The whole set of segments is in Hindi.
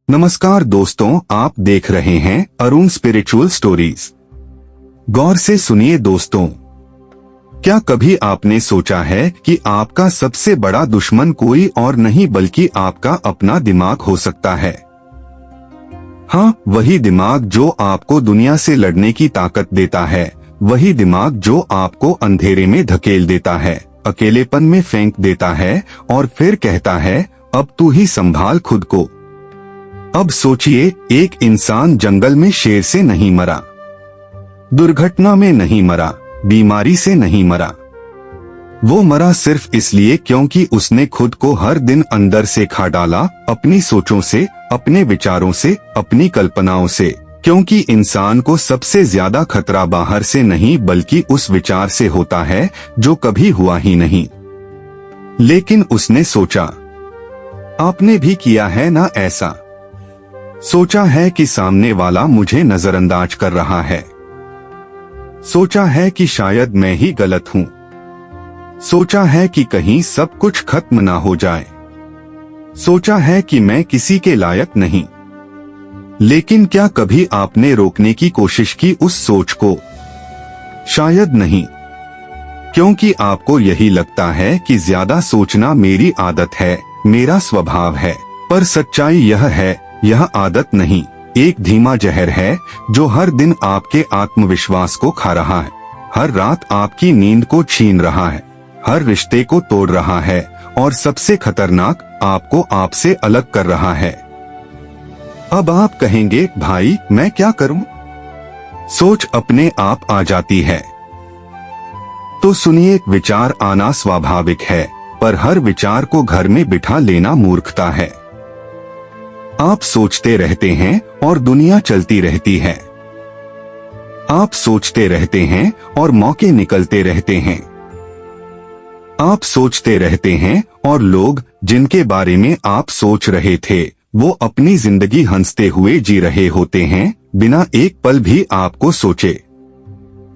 नमस्कार दोस्तों, आप देख रहे हैं अरुण स्पिरिचुअल स्टोरीज। गौर से सुनिए दोस्तों, क्या कभी आपने सोचा है कि आपका सबसे बड़ा दुश्मन कोई और नहीं बल्कि आपका अपना दिमाग हो सकता है। हाँ, वही दिमाग जो आपको दुनिया से लड़ने की ताकत देता है, वही दिमाग जो आपको अंधेरे में धकेल देता है, अकेलेपन में फेंक देता है और फिर कहता है अब तू ही संभाल खुद को। अब सोचिए, एक इंसान जंगल में शेर से नहीं मरा, दुर्घटना में नहीं मरा, बीमारी से नहीं मरा। वो मरा सिर्फ इसलिए क्योंकि उसने खुद को हर दिन अंदर से खा डाला, अपनी सोचों से, अपने विचारों से, अपनी कल्पनाओं से। क्योंकि इंसान को सबसे ज्यादा खतरा बाहर से नहीं बल्कि उस विचार से होता है जो कभी हुआ ही नहीं, लेकिन उसने सोचा। आपने भी किया है ना ऐसा? सोचा है कि सामने वाला मुझे नजरअंदाज कर रहा है, सोचा है कि शायद मैं ही गलत हूं, सोचा है कि कहीं सब कुछ खत्म ना हो जाए, सोचा है कि मैं किसी के लायक नहीं। लेकिन क्या कभी आपने रोकने की कोशिश की उस सोच को? शायद नहीं, क्योंकि आपको यही लगता है कि ज्यादा सोचना मेरी आदत है, मेरा स्वभाव है। पर सच्चाई यह है, यह आदत नहीं, एक धीमा जहर है जो हर दिन आपके आत्मविश्वास को खा रहा है, हर रात आपकी नींद को छीन रहा है, हर रिश्ते को तोड़ रहा है और सबसे खतरनाक, आपको आपसे अलग कर रहा है। अब आप कहेंगे, भाई मैं क्या करूं? सोच अपने आप आ जाती है। तो सुनिए, विचार आना स्वाभाविक है, पर हर विचार को घर में बिठा लेना मूर्खता है। आप सोचते रहते हैं और दुनिया चलती रहती है। आप सोचते रहते हैं और मौके निकलते रहते हैं। आप सोचते रहते हैं और लोग जिनके बारे में आप सोच रहे थे, वो अपनी जिंदगी हंसते हुए जी रहे होते हैं, बिना एक पल भी आपको सोचे।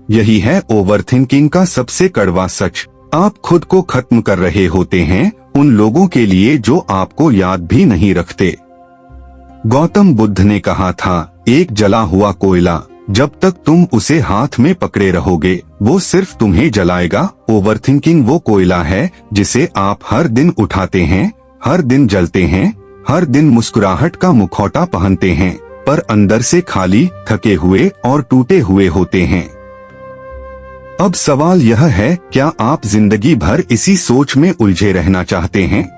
यही है ओवरथिंकिंग का सबसे कड़वा सच। आप खुद को खत्म कर रहे होते हैं उन लोगों के लिए जो आपको याद भी नहीं रखते। गौतम बुद्ध ने कहा था, एक जला हुआ कोयला, जब तक तुम उसे हाथ में पकड़े रहोगे वो सिर्फ तुम्हें जलाएगा। ओवरथिंकिंग वो कोयला है जिसे आप हर दिन उठाते हैं, हर दिन जलते हैं, हर दिन मुस्कुराहट का मुखौटा पहनते हैं, पर अंदर से खाली, थके हुए और टूटे हुए होते हैं। अब सवाल यह है, क्या आप जिंदगी भर इसी सोच में उलझे रहना चाहते हैं,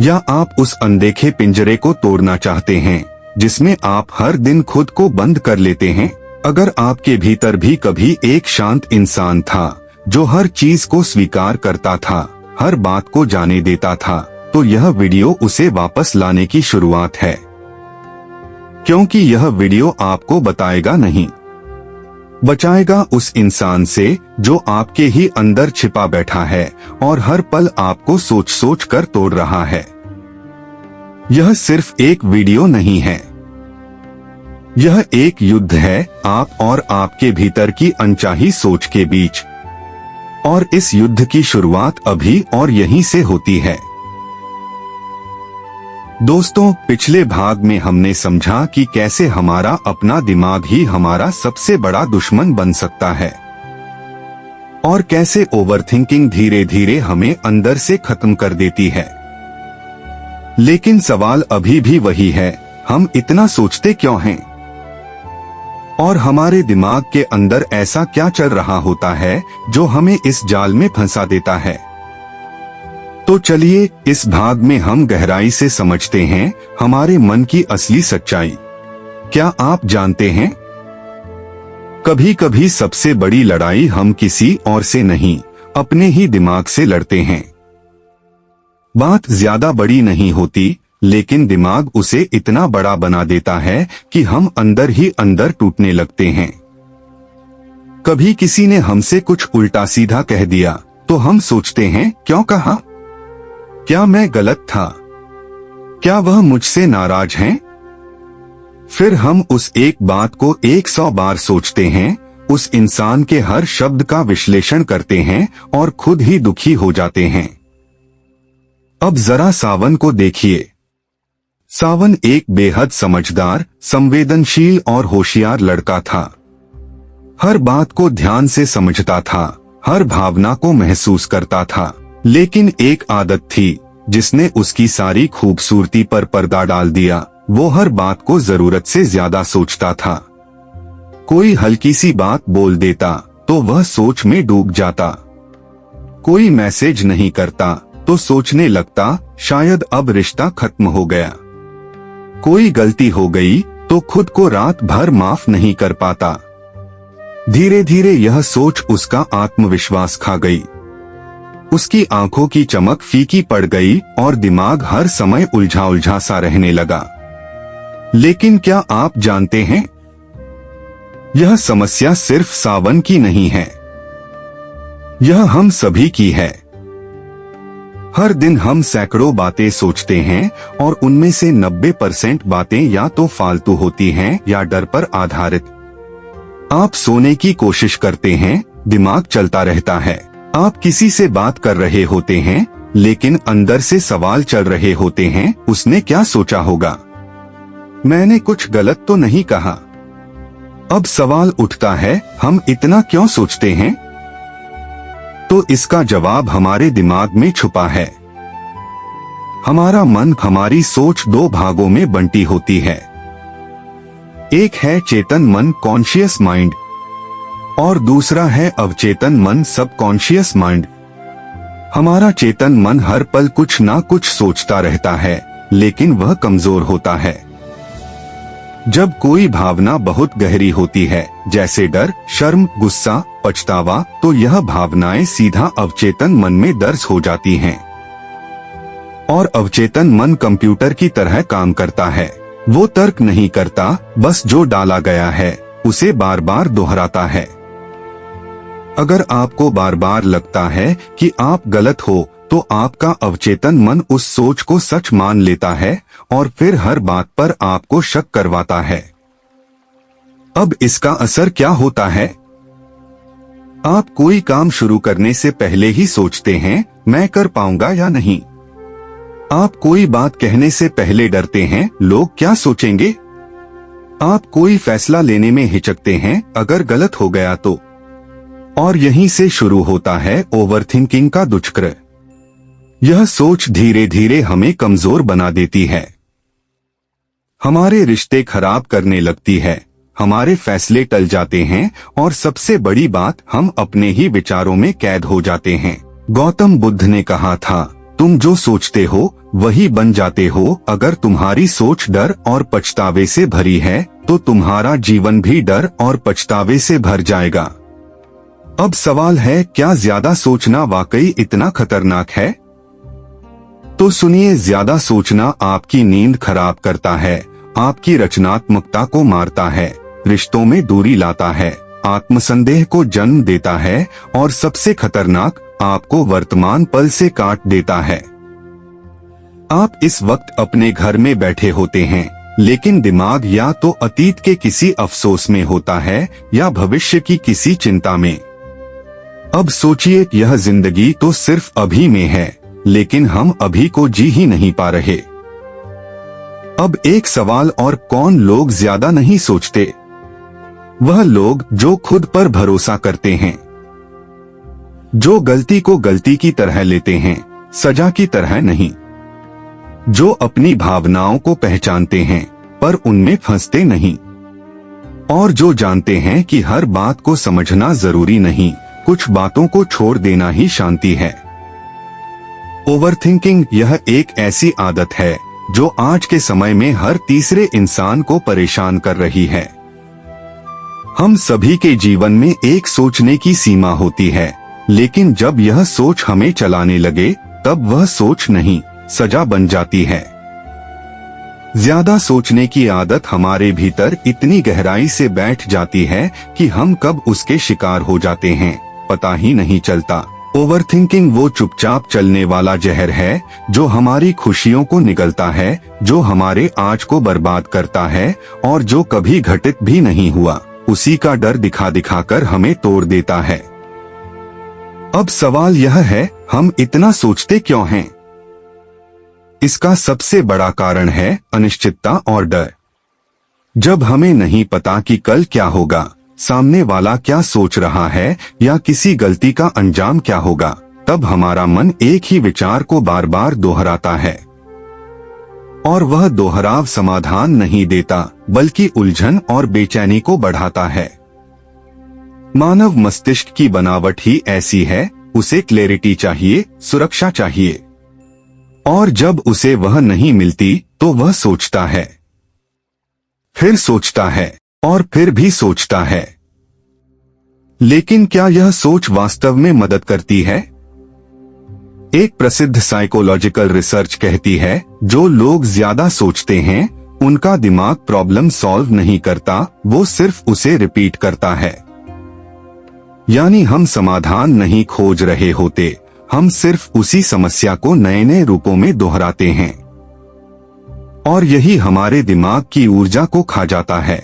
या आप उस अनदेखे पिंजरे को तोड़ना चाहते हैं जिसमें आप हर दिन खुद को बंद कर लेते हैं? अगर आपके भीतर भी कभी एक शांत इंसान था जो हर चीज को स्वीकार करता था, हर बात को जाने देता था, तो यह वीडियो उसे वापस लाने की शुरुआत है। क्योंकि यह वीडियो आपको बताएगा नहीं, बचाएगा उस इंसान से जो आपके ही अंदर छिपा बैठा है और हर पल आपको सोच सोच कर तोड़ रहा है। यह सिर्फ एक वीडियो नहीं है, यह एक युद्ध है, आप और आपके भीतर की अनचाही सोच के बीच। और इस युद्ध की शुरुआत अभी और यहीं से होती है। दोस्तों, पिछले भाग में हमने समझा कि कैसे हमारा अपना दिमाग ही हमारा सबसे बड़ा दुश्मन बन सकता है और कैसे ओवरथिंकिंग धीरे धीरे हमें अंदर से खत्म कर देती है। लेकिन सवाल अभी भी वही है, हम इतना सोचते क्यों हैं? और हमारे दिमाग के अंदर ऐसा क्या चल रहा होता है जो हमें इस जाल में फंसा देता है? तो चलिए, इस भाग में हम गहराई से समझते हैं हमारे मन की असली सच्चाई। क्या आप जानते हैं, कभी कभी सबसे बड़ी लड़ाई हम किसी और से नहीं, अपने ही दिमाग से लड़ते हैं। बात ज्यादा बड़ी नहीं होती, लेकिन दिमाग उसे इतना बड़ा बना देता है कि हम अंदर ही अंदर टूटने लगते हैं। कभी किसी ने हमसे कुछ उल्टा सीधा कह दिया तो हम सोचते हैं, क्यों कहा? क्या मैं गलत था? क्या वह मुझसे नाराज हैं? फिर हम उस एक बात को 100 बार सोचते हैं, उस इंसान के हर शब्द का विश्लेषण करते हैं और खुद ही दुखी हो जाते हैं। अब जरा सावन को देखिए, सावन एक बेहद समझदार, संवेदनशील और होशियार लड़का था। हर बात को ध्यान से समझता था, हर भावना को महसूस करता था। लेकिन एक आदत थी जिसने उसकी सारी खूबसूरती पर पर्दा डाल दिया। वो हर बात को जरूरत से ज्यादा सोचता था। कोई हल्की सी बात बोल देता तो वह सोच में डूब जाता। कोई मैसेज नहीं करता तो सोचने लगता शायद अब रिश्ता खत्म हो गया। कोई गलती हो गई तो खुद को रात भर माफ नहीं कर पाता। धीरे धीरे यह सोच उसका आत्मविश्वास खा गई। उसकी आंखों की चमक फीकी पड़ गई और दिमाग हर समय उलझा उलझा सा रहने लगा। लेकिन क्या आप जानते हैं, यह समस्या सिर्फ सावन की नहीं है, यह हम सभी की है। हर दिन हम सैकड़ों बातें सोचते हैं और उनमें से 90% बातें या तो फालतू होती हैं या डर पर आधारित। आप सोने की कोशिश करते हैं, दिमाग चलता रहता है। आप किसी से बात कर रहे होते हैं लेकिन अंदर से सवाल चल रहे होते हैं, उसने क्या सोचा होगा, मैंने कुछ गलत तो नहीं कहा। अब सवाल उठता है, हम इतना क्यों सोचते हैं? तो इसका जवाब हमारे दिमाग में छुपा है। हमारा मन, हमारी सोच दो भागों में बंटी होती है। एक है चेतन मन, कॉन्शियस माइंड, और दूसरा है अवचेतन मन, सबकॉन्शियस माइंड। हमारा चेतन मन हर पल कुछ ना कुछ सोचता रहता है, लेकिन वह कमजोर होता है। जब कोई भावना बहुत गहरी होती है, जैसे डर, शर्म, गुस्सा, पछतावा, तो यह भावनाएं सीधा अवचेतन मन में दर्ज हो जाती हैं। और अवचेतन मन कंप्यूटर की तरह काम करता है। वो तर्क नहीं करता, बस जो डाला गया है उसे बार बार दोहराता है। अगर आपको बार बार लगता है कि आप गलत हो, तो आपका अवचेतन मन उस सोच को सच मान लेता है और फिर हर बात पर आपको शक करवाता है। अब इसका असर क्या होता है? आप कोई काम शुरू करने से पहले ही सोचते हैं, मैं कर पाऊंगा या नहीं। आप कोई बात कहने से पहले डरते हैं, लोग क्या सोचेंगे। आप कोई फैसला लेने में हिचकते हैं, अगर गलत हो गया तो। और यहीं से शुरू होता है ओवरथिंकिंग का दुष्चक्र। यह सोच धीरे धीरे हमें कमजोर बना देती है, हमारे रिश्ते खराब करने लगती है, हमारे फैसले टल जाते हैं और सबसे बड़ी बात, हम अपने ही विचारों में कैद हो जाते हैं। गौतम बुद्ध ने कहा था, तुम जो सोचते हो वही बन जाते हो। अगर तुम्हारी सोच डर और पछतावे से भरी है तो तुम्हारा जीवन भी डर और पछतावे से भर जाएगा। अब सवाल है, क्या ज्यादा सोचना वाकई इतना खतरनाक है? तो सुनिए, ज्यादा सोचना आपकी नींद खराब करता है, आपकी रचनात्मकता को मारता है, रिश्तों में दूरी लाता है, आत्मसंदेह को जन्म देता है और सबसे खतरनाक, आपको वर्तमान पल से काट देता है। आप इस वक्त अपने घर में बैठे होते हैं, लेकिन दिमाग या तो अतीत के किसी अफसोस में होता है या भविष्य की किसी चिंता में। अब सोचिए, यह जिंदगी तो सिर्फ अभी में है, लेकिन हम अभी को जी ही नहीं पा रहे। अब एक सवाल और, कौन लोग ज्यादा नहीं सोचते? वह लोग जो खुद पर भरोसा करते हैं, जो गलती को गलती की तरह लेते हैं, सजा की तरह नहीं, जो अपनी भावनाओं को पहचानते हैं पर उनमें फंसते नहीं, और जो जानते हैं कि हर बात को समझना जरूरी नहीं, कुछ बातों को छोड़ देना ही शांति है। ओवरथिंकिंग यह एक ऐसी आदत है जो आज के समय में हर तीसरे इंसान को परेशान कर रही है। हम सभी के जीवन में एक सोचने की सीमा होती है, लेकिन जब यह सोच हमें चलाने लगे तब वह सोच नहीं, सजा बन जाती है। ज्यादा सोचने की आदत हमारे भीतर इतनी गहराई से बैठ जाती है कि हम कब उसके शिकार हो जाते हैं, पता ही नहीं चलता। ओवरथिंकिंग वो चुपचाप चलने वाला जहर है जो हमारी खुशियों को निगलता है, जो हमारे आज को बर्बाद करता है और जो कभी घटित भी नहीं हुआ उसी का डर दिखा दिखाकर हमें तोड़ देता है। अब सवाल यह है, हम इतना सोचते क्यों हैं? इसका सबसे बड़ा कारण है अनिश्चितता और डर। जब हमें नहीं पता कि कल क्या होगा, सामने वाला क्या सोच रहा है या किसी गलती का अंजाम क्या होगा, तब हमारा मन एक ही विचार को बार बार दोहराता है। और वह दोहराव समाधान नहीं देता, बल्कि उलझन और बेचैनी को बढ़ाता है। मानव मस्तिष्क की बनावट ही ऐसी है, उसे क्लैरिटी चाहिए, सुरक्षा चाहिए। और जब उसे वह नहीं मिलती तो वह सोचता है, फिर सोचता है और फिर भी सोचता है। लेकिन क्या यह सोच वास्तव में मदद करती है? एक प्रसिद्ध साइकोलॉजिकल रिसर्च कहती है, जो लोग ज्यादा सोचते हैं उनका दिमाग प्रॉब्लम सॉल्व नहीं करता, वो सिर्फ उसे रिपीट करता है। यानी हम समाधान नहीं खोज रहे होते, हम सिर्फ उसी समस्या को नए नए रूपों में दोहराते हैं। और यही हमारे दिमाग की ऊर्जा को खा जाता है।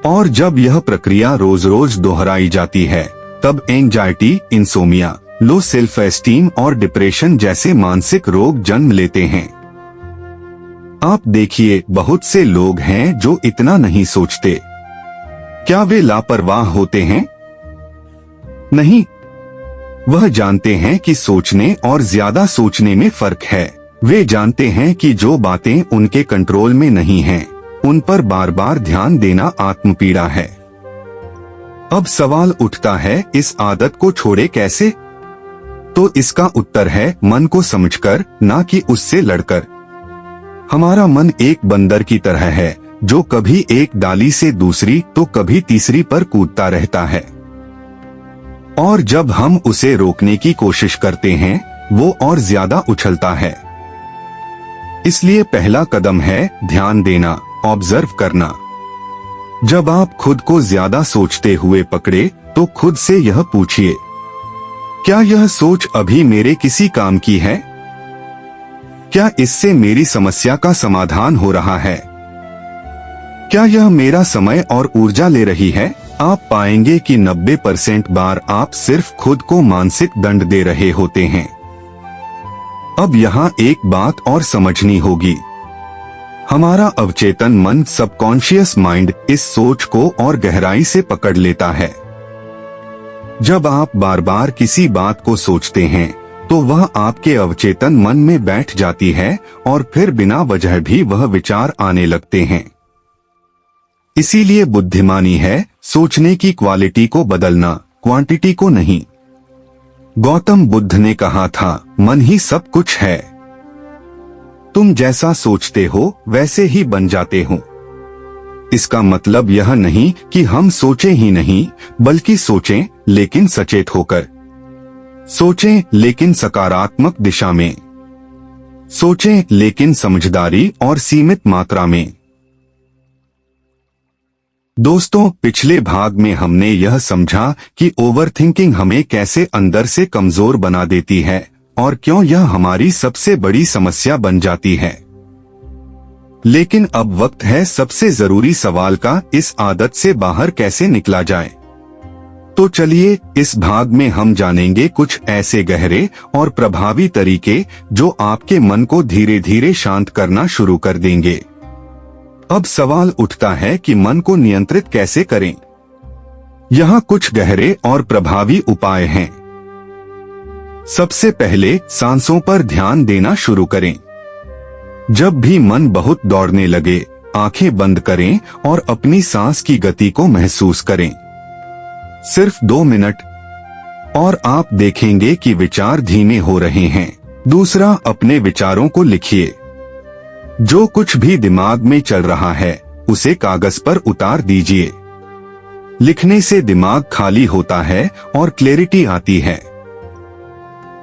और जब यह प्रक्रिया रोज रोज दोहराई जाती है, तब anxiety, insomnia, low self esteem और डिप्रेशन जैसे मानसिक रोग जन्म लेते हैं। आप देखिए, बहुत से लोग हैं जो इतना नहीं सोचते। क्या वे लापरवाह होते हैं? नहीं, वह जानते हैं कि सोचने और ज्यादा सोचने में फर्क है। वे जानते हैं कि जो बातें उनके कंट्रोल में नहीं हैं, उन पर बार बार ध्यान देना आत्मपीड़ा है। अब सवाल उठता है, इस आदत को छोड़े कैसे? तो इसका उत्तर है, मन को समझकर, ना कि उससे लड़कर। हमारा मन एक बंदर की तरह है, जो कभी एक डाली से दूसरी तो कभी तीसरी पर कूदता रहता है। और जब हम उसे रोकने की कोशिश करते हैं, वो और ज्यादा उछलता है। इसलिए पहला कदम है ध्यान देना, ऑब्जर्व करना। जब आप खुद को ज्यादा सोचते हुए पकड़े, तो खुद से यह पूछिए, क्या यह सोच अभी मेरे किसी काम की है? क्या इससे मेरी समस्या का समाधान हो रहा है? क्या यह मेरा समय और ऊर्जा ले रही है? आप पाएंगे कि 90% बार आप सिर्फ खुद को मानसिक दंड दे रहे होते हैं। अब यहाँ एक बात और समझनी होगी। हमारा अवचेतन मन, सबकॉन्शियस माइंड, इस सोच को और गहराई से पकड़ लेता है। जब आप बार बार किसी बात को सोचते हैं, तो वह आपके अवचेतन मन में बैठ जाती है और फिर बिना वजह भी वह विचार आने लगते हैं। इसीलिए बुद्धिमानी है सोचने की क्वालिटी को बदलना, क्वांटिटी को नहीं। गौतम बुद्ध ने कहा था, मन ही सब कुछ है। तुम जैसा सोचते हो वैसे ही बन जाते हो। इसका मतलब यह नहीं कि हम सोचें ही नहीं, बल्कि सोचें लेकिन सचेत होकर। सोचें लेकिन सकारात्मक दिशा में। सोचें लेकिन समझदारी और सीमित मात्रा में। दोस्तों, पिछले भाग में हमने यह समझा कि ओवरथिंकिंग हमें कैसे अंदर से कमजोर बना देती है और क्यों यह हमारी सबसे बड़ी समस्या बन जाती है। लेकिन अब वक्त है सबसे जरूरी सवाल का, इस आदत से बाहर कैसे निकला जाए। तो चलिए, इस भाग में हम जानेंगे कुछ ऐसे गहरे और प्रभावी तरीके जो आपके मन को धीरे धीरे शांत करना शुरू कर देंगे। अब सवाल उठता है कि मन को नियंत्रित कैसे करें। यहाँ कुछ गहरे और प्रभावी उपाय हैं। सबसे पहले सांसों पर ध्यान देना शुरू करें। जब भी मन बहुत दौड़ने लगे, आंखें बंद करें और अपनी सांस की गति को महसूस करें। सिर्फ 2 मिनट और आप देखेंगे कि विचार धीमे हो रहे हैं। दूसरा, अपने विचारों को लिखिए। जो कुछ भी दिमाग में चल रहा है, उसे कागज पर उतार दीजिए। लिखने से दिमाग खाली होता है और क्लैरिटी आती है।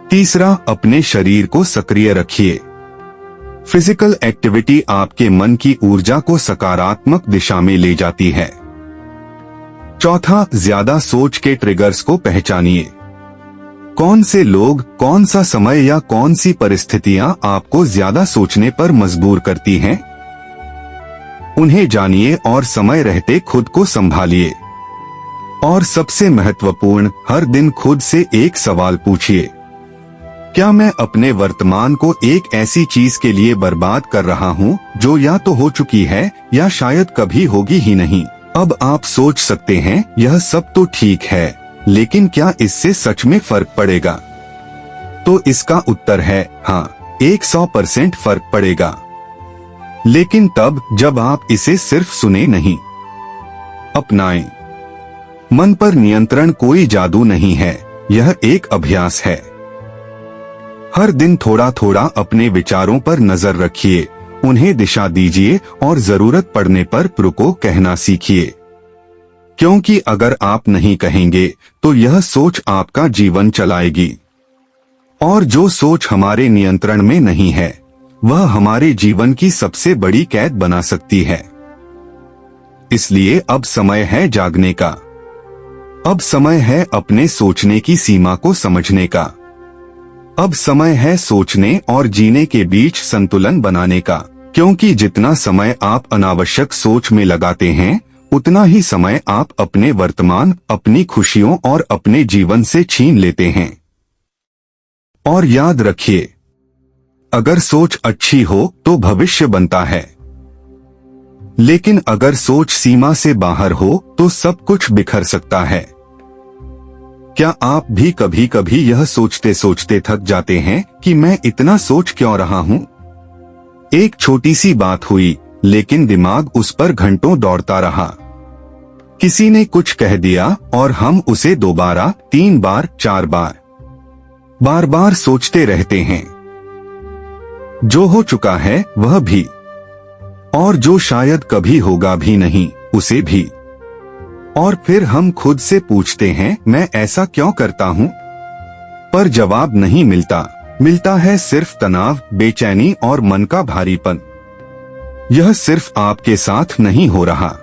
तीसरा, अपने शरीर को सक्रिय रखिए। फिजिकल एक्टिविटी आपके मन की ऊर्जा को सकारात्मक दिशा में ले जाती है। चौथा, ज्यादा सोच के ट्रिगर्स को पहचानिए। कौन से लोग, कौन सा समय या कौन सी परिस्थितियां आपको ज्यादा सोचने पर मजबूर करती हैं? उन्हें जानिए और समय रहते खुद को संभालिए। और सबसे महत्वपूर्ण, हर दिन खुद से एक सवाल पूछिए, क्या मैं अपने वर्तमान को एक ऐसी चीज के लिए बर्बाद कर रहा हूँ जो या तो हो चुकी है या शायद कभी होगी ही नहीं। अब आप सोच सकते हैं यह सब तो ठीक है, लेकिन क्या इससे सच में फर्क पड़ेगा? तो इसका उत्तर है हाँ, 100% फर्क पड़ेगा। लेकिन तब जब आप इसे सिर्फ सुने नहीं, अपनाएं। मन पर नियंत्रण कोई जादू नहीं है, यह एक अभ्यास है। हर दिन थोड़ा थोड़ा अपने विचारों पर नजर रखिए, उन्हें दिशा दीजिए और जरूरत पड़ने पर रुको कहना सीखिए। क्योंकि अगर आप नहीं कहेंगे तो यह सोच आपका जीवन चलाएगी। और जो सोच हमारे नियंत्रण में नहीं है, वह हमारे जीवन की सबसे बड़ी कैद बना सकती है। इसलिए अब समय है जागने का। अब समय है अपने सोचने की सीमा को समझने का। अब समय है सोचने और जीने के बीच संतुलन बनाने का। क्योंकि जितना समय आप अनावश्यक सोच में लगाते हैं, उतना ही समय आप अपने वर्तमान, अपनी खुशियों और अपने जीवन से छीन लेते हैं। और याद रखिए, अगर सोच अच्छी हो तो भविष्य बनता है, लेकिन अगर सोच सीमा से बाहर हो तो सब कुछ बिखर सकता है। क्या आप भी कभी कभी यह सोचते सोचते थक जाते हैं कि मैं इतना सोच क्यों रहा हूँ? एक छोटी सी बात हुई, लेकिन दिमाग उस पर घंटों दौड़ता रहा। किसी ने कुछ कह दिया और हम उसे 2 बार, 3 बार, 4 बार बार सोचते रहते हैं। जो हो चुका है वह भी, और जो शायद कभी होगा भी नहीं उसे भी। और फिर हम खुद से पूछते हैं, मैं ऐसा क्यों करता हूँ? पर जवाब नहीं मिलता। मिलता है सिर्फ तनाव, बेचैनी और मन का भारीपन। यह सिर्फ आपके साथ नहीं हो रहा,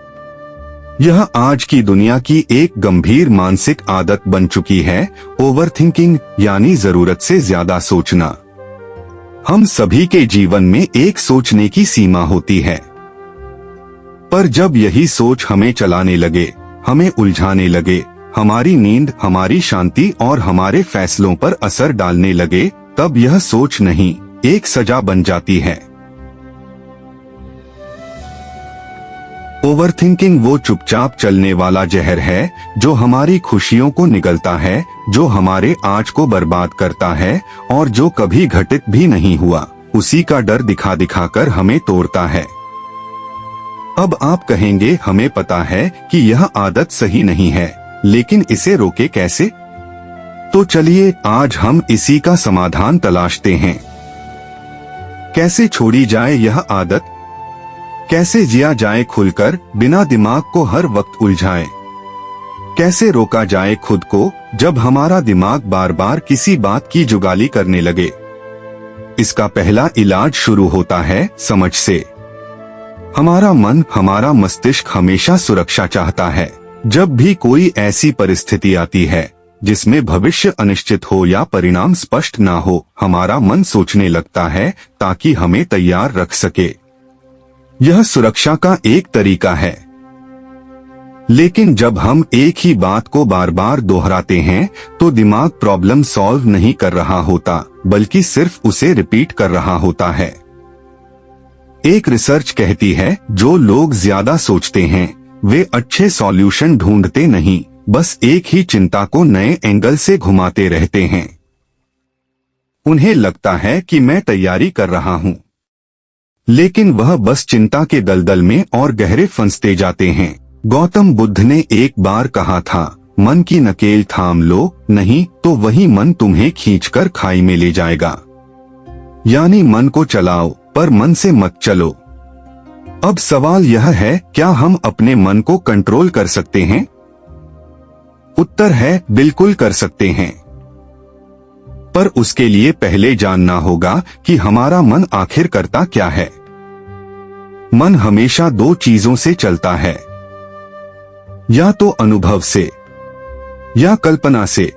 यह आज की दुनिया की एक गंभीर मानसिक आदत बन चुकी है, ओवरथिंकिंग, यानी जरूरत से ज्यादा सोचना। हम सभी के जीवन में एक सोचने की सीमा होती है, पर जब यही सोच हमें चलाने लगे, हमें उलझाने लगे, हमारी नींद, हमारी शांति और हमारे फैसलों पर असर डालने लगे, तब यह सोच नहीं, एक सजा बन जाती है। ओवरथिंकिंग वो चुपचाप चलने वाला जहर है जो हमारी खुशियों को निगलता है, जो हमारे आज को बर्बाद करता है और जो कभी घटित भी नहीं हुआ उसी का डर दिखा दिखा कर हमें तोड़ता है। अब आप कहेंगे, हमें पता है कि यह आदत सही नहीं है, लेकिन इसे रोके कैसे? तो चलिए आज हम इसी का समाधान तलाशते हैं। कैसे छोड़ी जाए यह आदत? कैसे जिया जाए खुलकर, बिना दिमाग को हर वक्त उलझाए? कैसे रोका जाए खुद को जब हमारा दिमाग बार बार किसी बात की जुगाली करने लगे? इसका पहला इलाज शुरू होता है समझ से। हमारा मन, हमारा मस्तिष्क हमेशा सुरक्षा चाहता है। जब भी कोई ऐसी परिस्थिति आती है जिसमें भविष्य अनिश्चित हो या परिणाम स्पष्ट ना हो, हमारा मन सोचने लगता है ताकि हमें तैयार रख सके। यह सुरक्षा का एक तरीका है। लेकिन जब हम एक ही बात को बार बार दोहराते हैं तो दिमाग प्रॉब्लम सॉल्व नहीं कर रहा होता, बल्कि सिर्फ उसे रिपीट कर रहा होता है। एक रिसर्च कहती है, जो लोग ज्यादा सोचते हैं वे अच्छे सॉल्यूशन ढूंढते नहीं, बस एक ही चिंता को नए एंगल से घुमाते रहते हैं। उन्हें लगता है कि मैं तैयारी कर रहा हूं, लेकिन वह बस चिंता के दलदल में और गहरे फंसते जाते हैं। गौतम बुद्ध ने एक बार कहा था, मन की नकेल थाम लो, नहीं तो वही मन तुम्हें खींचकर खाई में ले जाएगा। यानी मन को चलाओ पर मन से मत चलो। अब सवाल यह है, क्या हम अपने मन को कंट्रोल कर सकते हैं? उत्तर है, बिल्कुल कर सकते हैं। पर उसके लिए पहले जानना होगा कि हमारा मन आखिर करता क्या है। मन हमेशा 2 चीजों से चलता है, या तो अनुभव से या कल्पना से।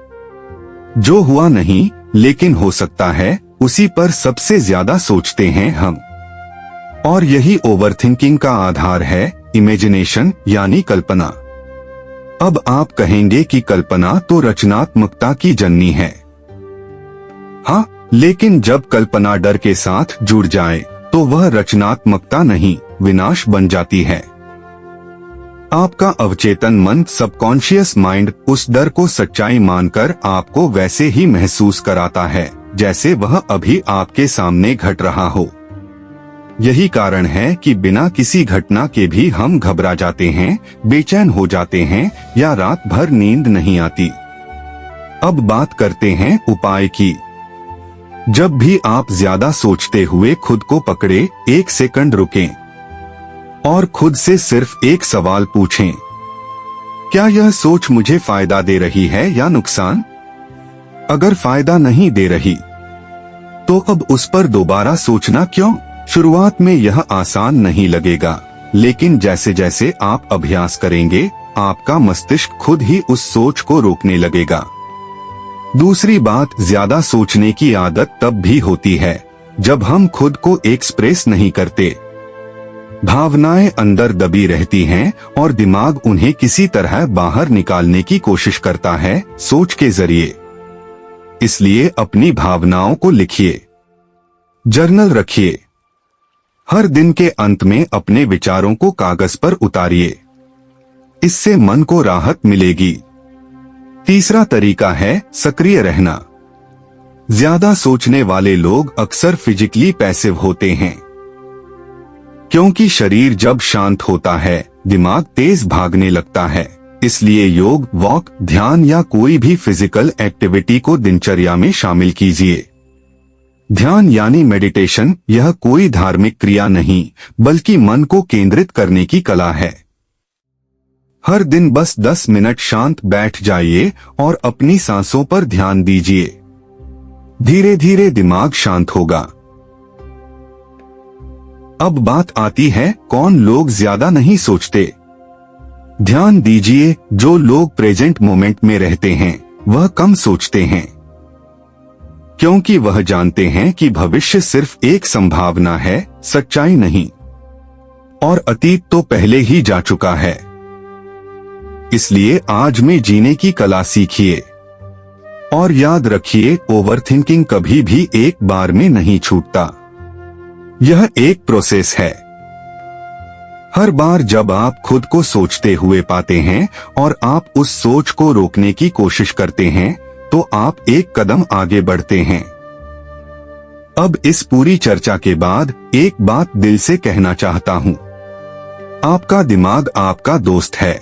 जो हुआ नहीं लेकिन हो सकता है, उसी पर सबसे ज्यादा सोचते हैं हम। और यही ओवरथिंकिंग का आधार है, इमेजिनेशन यानी कल्पना। अब आप कहेंगे कि कल्पना तो रचनात्मकता की जननी है। हाँ, लेकिन जब कल्पना डर के साथ जुड़ जाए तो वह रचनात्मकता नहीं, विनाश बन जाती है। आपका अवचेतन मन, सबकॉन्शियस माइंड, उस डर को सच्चाई मानकर आपको वैसे ही महसूस कराता है जैसे वह अभी आपके सामने घट रहा हो। यही कारण है कि बिना किसी घटना के भी हम घबरा जाते हैं, बेचैन हो जाते हैं या रात भर नींद नहीं आती। अब बात करते हैं उपाय की। जब भी आप ज्यादा सोचते हुए खुद को पकड़े, 1 सेकंड रुकें और खुद से सिर्फ एक सवाल पूछें, क्या यह सोच मुझे फायदा दे रही है या नुकसान? अगर फायदा नहीं दे रही तो अब उस पर दोबारा सोचना क्यों? शुरुआत में यह आसान नहीं लगेगा, लेकिन जैसे जैसे आप अभ्यास करेंगे आपका मस्तिष्क खुद ही उस सोच को रोकने लगेगा। दूसरी बात, ज्यादा सोचने की आदत तब भी होती है जब हम खुद को एक्सप्रेस नहीं करते। भावनाएं अंदर दबी रहती हैं और दिमाग उन्हें किसी तरह बाहर निकालने की कोशिश करता है, सोच के जरिए। इसलिए अपनी भावनाओं को लिखिए, जर्नल रखिए। हर दिन के अंत में अपने विचारों को कागज पर उतारिए। इससे मन को राहत मिलेगी। तीसरा तरीका है सक्रिय रहना। ज्यादा सोचने वाले लोग अक्सर फिजिकली पैसिव होते हैं, क्योंकि शरीर जब शांत होता है दिमाग तेज भागने लगता है। इसलिए योग, वॉक, ध्यान या कोई भी फिजिकल एक्टिविटी को दिनचर्या में शामिल कीजिए। ध्यान यानी मेडिटेशन, यह कोई धार्मिक क्रिया नहीं बल्कि मन को केंद्रित करने की कला है। हर दिन बस 10 मिनट शांत बैठ जाइए और अपनी सांसों पर ध्यान दीजिए। धीरे धीरे दिमाग शांत होगा। अब बात आती है, कौन लोग ज्यादा नहीं सोचते? ध्यान दीजिए, जो लोग प्रेजेंट मोमेंट में रहते हैं वह कम सोचते हैं, क्योंकि वह जानते हैं कि भविष्य सिर्फ एक संभावना है, सच्चाई नहीं। और अतीत तो पहले ही जा चुका है। इसलिए आज में जीने की कला सीखिए। और याद रखिए, ओवरथिंकिंग कभी भी एक बार में नहीं छूटता। यह एक प्रोसेस है। हर बार जब आप खुद को सोचते हुए पाते हैं और आप उस सोच को रोकने की कोशिश करते हैं तो आप एक कदम आगे बढ़ते हैं। अब इस पूरी चर्चा के बाद एक बात दिल से कहना चाहता हूं। आपका दिमाग आपका दोस्त है,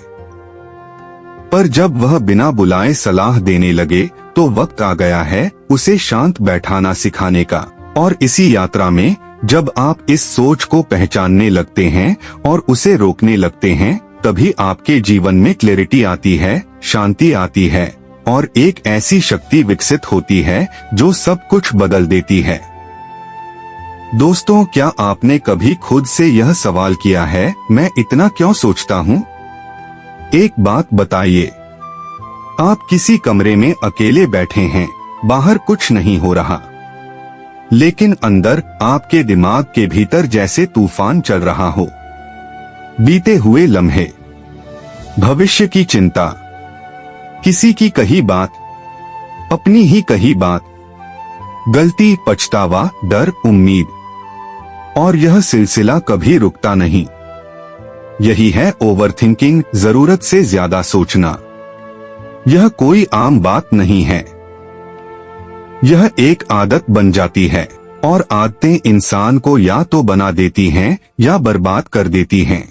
पर जब वह बिना बुलाए सलाह देने लगे तो वक्त आ गया है उसे शांत बैठाना सिखाने का। और इसी यात्रा में जब आप इस सोच को पहचानने लगते हैं और उसे रोकने लगते हैं, तभी आपके जीवन में क्लैरिटी आती है, शांति आती है और एक ऐसी शक्ति विकसित होती है जो सब कुछ बदल देती है। दोस्तों, क्या आपने कभी खुद से यह सवाल किया है, मैं इतना क्यों सोचता हूँ? एक बात बताइए, आप किसी कमरे में अकेले बैठे हैं, बाहर कुछ नहीं हो रहा, लेकिन अंदर आपके दिमाग के भीतर जैसे तूफान चल रहा हो। बीते हुए लम्हे, भविष्य की चिंता, किसी की कही बात, अपनी ही कही बात, गलती, पछतावा, डर, उम्मीद, और यह सिलसिला कभी रुकता नहीं। यही है ओवरथिंकिंग, जरूरत से ज्यादा सोचना। यह कोई आम बात नहीं है, यह एक आदत बन जाती है और आदतें इंसान को या तो बना देती हैं या बर्बाद कर देती हैं।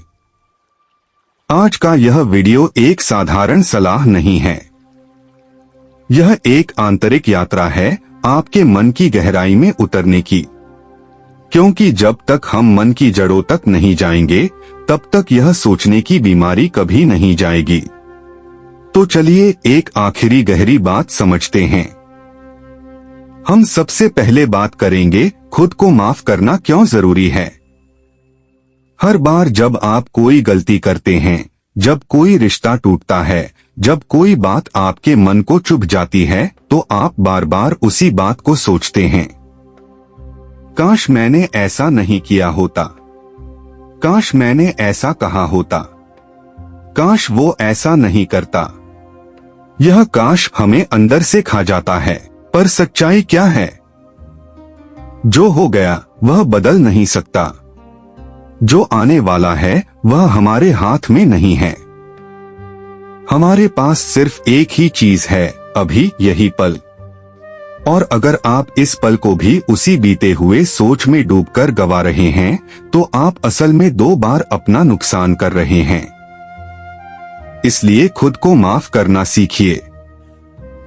आज का यह वीडियो एक साधारण सलाह नहीं है, यह एक आंतरिक यात्रा है आपके मन की गहराई में उतरने की। क्योंकि जब तक हम मन की जड़ों तक नहीं जाएंगे तब तक यह सोचने की बीमारी कभी नहीं जाएगी। तो चलिए एक आखिरी गहरी बात समझते हैं। हम सबसे पहले बात करेंगे, खुद को माफ करना क्यों जरूरी है। हर बार जब आप कोई गलती करते हैं, जब कोई रिश्ता टूटता है, जब कोई बात आपके मन को चुभ जाती है, तो आप बार बार उसी बात को सोचते हैं। काश मैंने ऐसा नहीं किया होता, काश मैंने ऐसा कहा होता, काश वो ऐसा नहीं करता। यह काश हमें अंदर से खा जाता है। पर सच्चाई क्या है? जो हो गया वह बदल नहीं सकता। जो आने वाला है वह हमारे हाथ में नहीं है। हमारे पास सिर्फ एक ही चीज है, अभी यही पल। और अगर आप इस पल को भी उसी बीते हुए सोच में डूबकर गवा रहे हैं तो आप असल में 2 बार अपना नुकसान कर रहे हैं। इसलिए खुद को माफ करना सीखिए,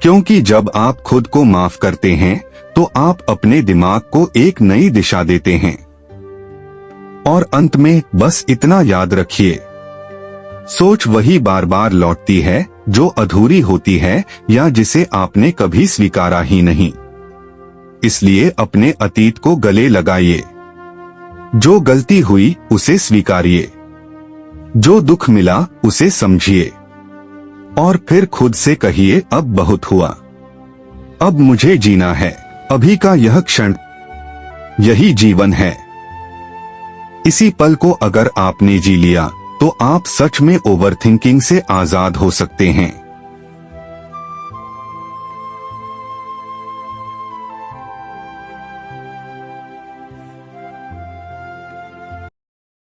क्योंकि जब आप खुद को माफ करते हैं तो आप अपने दिमाग को एक नई दिशा देते हैं। और अंत में बस इतना याद रखिए, सोच वही बार बार लौटती है जो अधूरी होती है या जिसे आपने कभी स्वीकारा ही नहीं। इसलिए अपने अतीत को गले लगाइए। जो गलती हुई उसे स्वीकारिए, जो दुख मिला उसे समझिए और फिर खुद से कहिए, अब बहुत हुआ, अब मुझे जीना है, अभी का यह क्षण, यही जीवन है। इसी पल को अगर आपने जी लिया तो आप सच में ओवरथिंकिंग से आजाद हो सकते हैं।